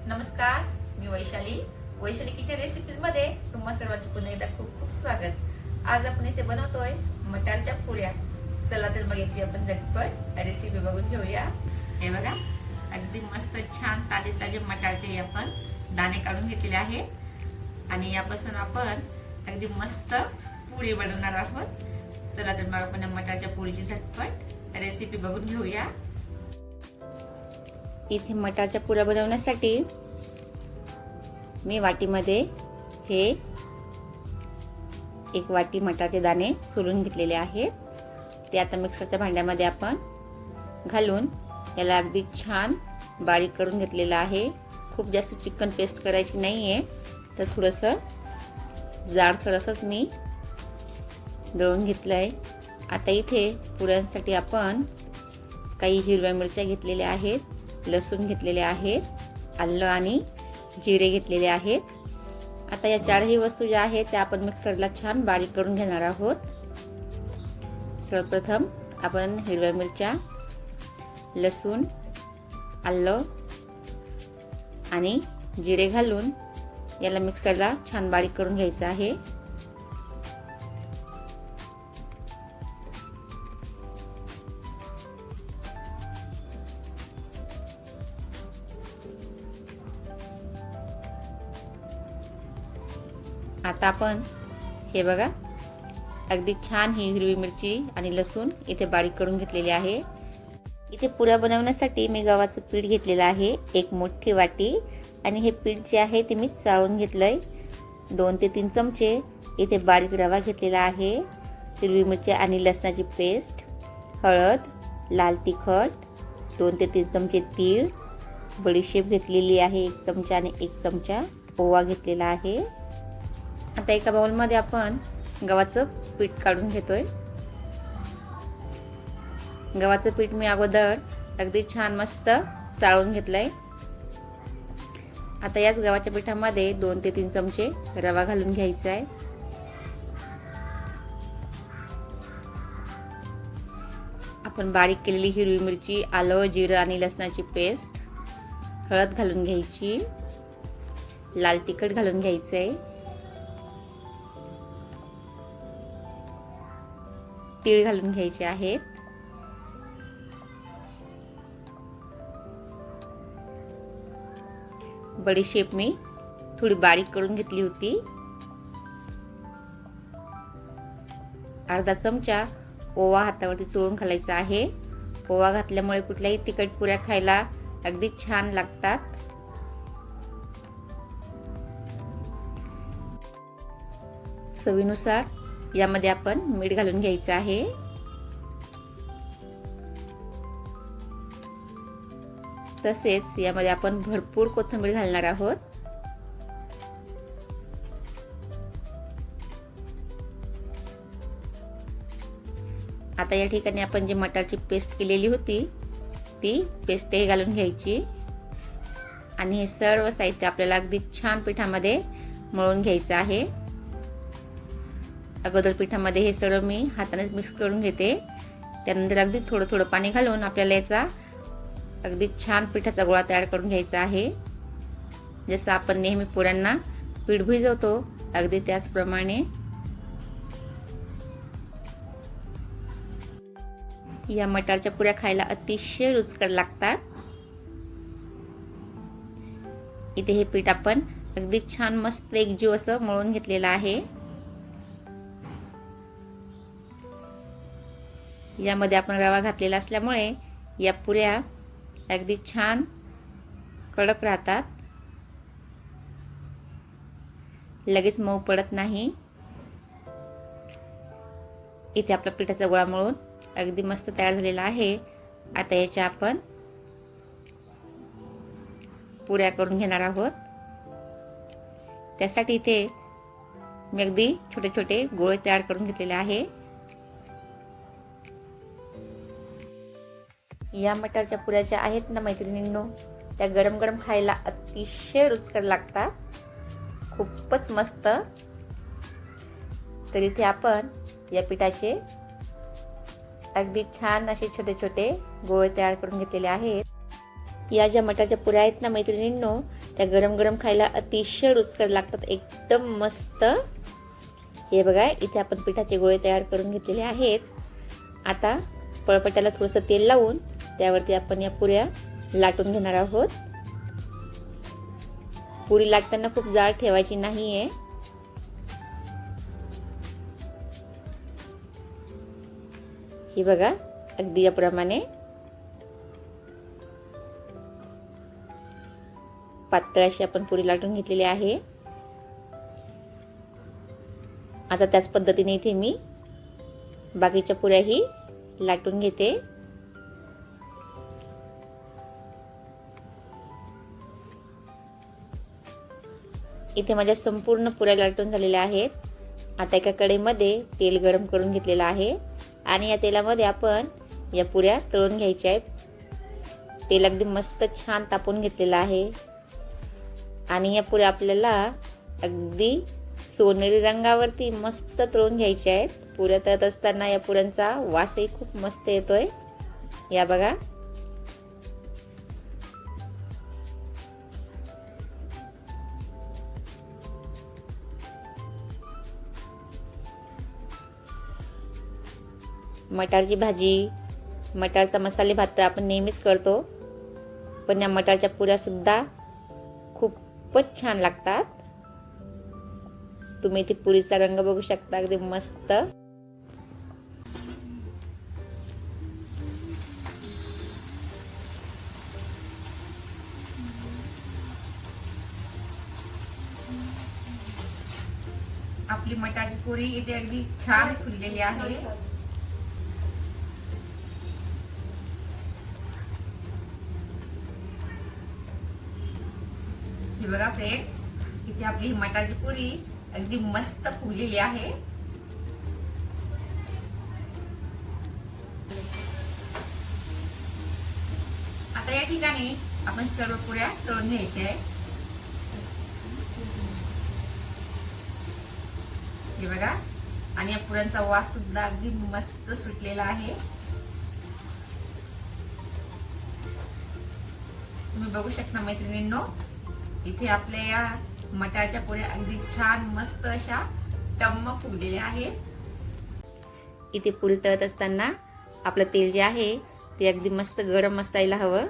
नमस्कार, मी Vaishali kitchen recipes मध्ये तुम्हा सर्वांचे पुन्हा एकदा खूप खूप स्वागत। आज आपण इथे बनवतोय मटारच्या पुऱ्या। चला तर मग याची आपण झटपट रेसिपी बघून घेऊया। हे बघा, अगदी मस्त छान ताजे ताजे मटारचे आपण दाणे काढून घेतलेले आहेत आणि यापासून आपण अगदी मस्त पुरी बनवणार आहोत। चला तर मग आपण मटारच्या पुरीची झटपट रेसिपी बघून घेऊया। इथे मटारच्या पुऱ्या बनवण्यासाठी मी वाटीमध्ये हे एक वाटी मटारचे दाणे सोलून घेतलेले आहेत। ते आता मिक्सरच्या भांड्यामध्ये आपण घालून याला अगदी छान बारीक करून घेतलेलं आहे। खूप जास्त चिकन पेस्ट करायची नाहीये, तर थोडंसं जाडसर असंच मी दळून घेतलंय। आता इथे पुऱ्यांसाठी आपण काही हिरव्या मिरच्या घेतलेल्या आहेत, लसूण घेतलेले आहेत, आलं आणि जिरे घेतलेले आहेत। आता या चारही वस्तू ज्या आहेत त्या आपण मिक्सरला छान बारीक करून घेणार आहोत। सर्वप्रथम आपण हिरव्या मिरच्या, लसूण, आलं आणि जिरे घालून याला मिक्सरला छान बारीक करून घ्यायचं आहे। आता आपण हे बघा, अगदी छान ही हिरवी मिरची आणि लसूण इथे बारीक करून घेतलेली आहे। इथे पुऱ्या बनवण्यासाठी मी गव्हाचं पीठ घेतलेलं आहे, एक मोठी वाटी, आणि हे पीठ जे आहे ते मी चाळून घेतलंय। 2 ते 3 चमचे इथे बारीक रवा घेतलेला आहे, हिरवी मिरची आणि लसणाची पेस्ट, हळद, लाल तिखट, 2 ते 3 चमचे तीळ, बडीशेप घेतलेली आहे 1 चमचा आणि 1 चमचा ओवा घेतलेला आहे। आता एका बाउलमध्ये आपण गव्हाचं पीठ काढून घेतोय। गव्हाचं पीठ मी अगोदर अगदी छान मस्त चाळून घेतलंय। आता याच गव्हाच्या पिठामध्ये 2 ते 3 चमचे रवा घालून घ्यायचा आहे। आपण बारीक केलेली हिरवी मिरची, आलं, जिरं आणि लसणाची पेस्ट, हळद घालून घ्यायची, लाल तिखट घालून घ्यायचंय, तीळ घालून घ्यायचे आहेत, बडीशेप मी थोडी बारीक करून घेतली होती, अर्धा चमचा ओवा हातावरती चोळून घालायचा आहे। ओवा घातल्यामुळे कुठल्याही तिखट पुऱ्या खायला अगदी छान लागतात। चवीनुसार यामध्ये आपण मीठ घालून घ्यायचं आहे। तसेच यामध्ये आपण भरपूर कोथिंबीर घालणार आहोत। आता या ठिकाणी आपण जी मटारची पेस्ट केलेली होती ती पेस्टही घालून घ्यायची आणि हे सर्व साहित्य आपल्याला अगदी छान पिठामध्ये मळून घ्यायचं आहे। अगोदर पिठामध्ये हे सर्व मी हाताने मिक्स करून घेते, त्यानंतर अगदी थोडं थोडं पाणी घालून आपल्याला याचा अगदी छान पिठाचा गोळा तयार करून घ्यायचा आहे। जसं आपण नेहमी पुऱ्यांना पीठ भिजवतो अगदी त्याचप्रमाणे। या मटारच्या पुऱ्या खायला अतिशय रुचकर लागतात। इथे हे पीठ आपण अगदी छान मस्त एकजीव असं मळून घेतलेलं आहे। यामध्ये आपण रवा घातलेला असल्यामुळे या पुऱ्या अगदी छान कडक राहतात, लगेच मऊ पडत नाही। इथे आपला पिठाचा गोळा मळून अगदी मस्त तयार झालेला आहे। आता याच्या आपण पुऱ्या करून घेणार आहोत। त्यासाठी इथे मी अगदी छोटे छोटे गोळे तयार करून घेतलेले आहे। या मटारच्या पुऱ्या ज्या आहेत ना मैत्रिणींनो, त्या गरम गरम खायला अतिशय रुचकर लागतात, खूपच मस्त। तर इथे आपण या पिठाचे अगदी छान असे छोटे छोटे गोळे तयार करून घेतलेले आहेत। या ज्या मटारच्या पुऱ्या आहेत ना मैत्रिणींनो, त्या गरम गरम खायला अतिशय रुचकर लागतात, एकदम मस्त. हे बघा, इथे आपण पिठाचे गोळे तयार करून घेतलेले आहेत. आता पळपट्याला थोडंसं तेल लावून त्यावरती आपण या पुऱ्या लाटून घेणार आहोत. पुरी लाटताना खूप जाड ठेवायची नाहीये. हे बघा, अगदी याप्रमाणे पातळ अशी आपण पुरी लाटून घेतलेली आहे. आता त्याच पद्धतीने इथे मी बाकीच्या पुऱ्याही लाटून घेते. इथे माझ्या संपूर्ण पुऱ्या लाटून झालेल्या आहेत. आता एका कढईमध्ये तेल गरम करून घेतलेलं आहे आणि या तेलामध्ये आपण या पुऱ्या तळून घ्यायच्या आहेत. तेल अगदी मस्त छान तापवून घेतलेलं आहे आणि या पुऱ्या आपल्याला अगदी सोनेरी रंगावरती मस्त तळून घ्यायच्या आहेत. पुऱ्या तळत असताना या पुऱ्यांचा वासही खूप मस्त येतोय. या बघा, मटारची भाजी, मटारचा मसाले भात तर आपण नेहमीच करतो, पण या मटारच्या पुऱ्या सुद्धा खूपच छान लागतात. तुम्ही इथे पुरीचा रंग बघू शकता, अगदी मस्त. आपली मटारची पुरी इथे अगदी छान फुललेली आहे. हे बघा फ्रेंड्स, इथे आपली मटारची पुरी अगदी मस्त फुललेली आहे. आता या ठिकाणी आपण सर्व पुऱ्या तळून घ्यायच्या आहे. हे बघा, आणि या पुऱ्यांचा वास सुद्धा अगदी मस्त सुटलेला आहे. तुम्ही बघू शकता मैत्रिणींनो, इथे आपल्या या मटारच्या पुऱ्या अगदी छान मस्त अशा टम्म फुगलेल्या आहेत. इथे पुरी तळत असताना आपलं तेल जे आहे ते अगदी मस्त गरम असायला हवं.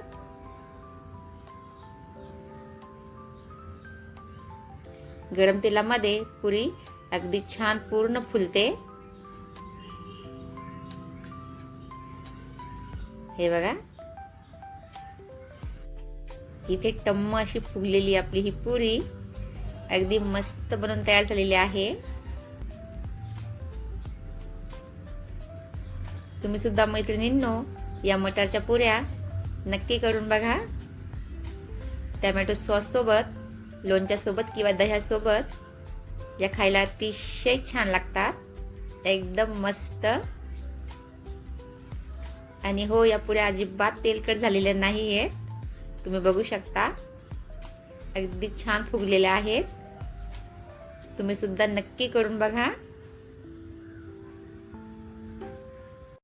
गरम तेलामध्ये पुरी अगदी छान पूर्ण फुलते. हे बघा, इथे टम्म अशी फुगलेली आपली ही पुरी अगदी मस्त बनवून तयार झालेली आहे. तुम्ही सुद्धा मैत्रिणींनो या मटारच्या पुऱ्या नक्की करून बघा. टोमॅटो सॉस सोबत, लोणच्या सोबत किंवा दह्यासोबत या खायला अतिशय छान लागतात, एकदम मस्त. आणि हो, या पुऱ्या अजिबात तेलकट झालेल्या नाहीये. तुम्ही बघू शकता, अगदी छान फुगलेल्या आहेत. तुम्ही सुद्धा नक्की करून बघा.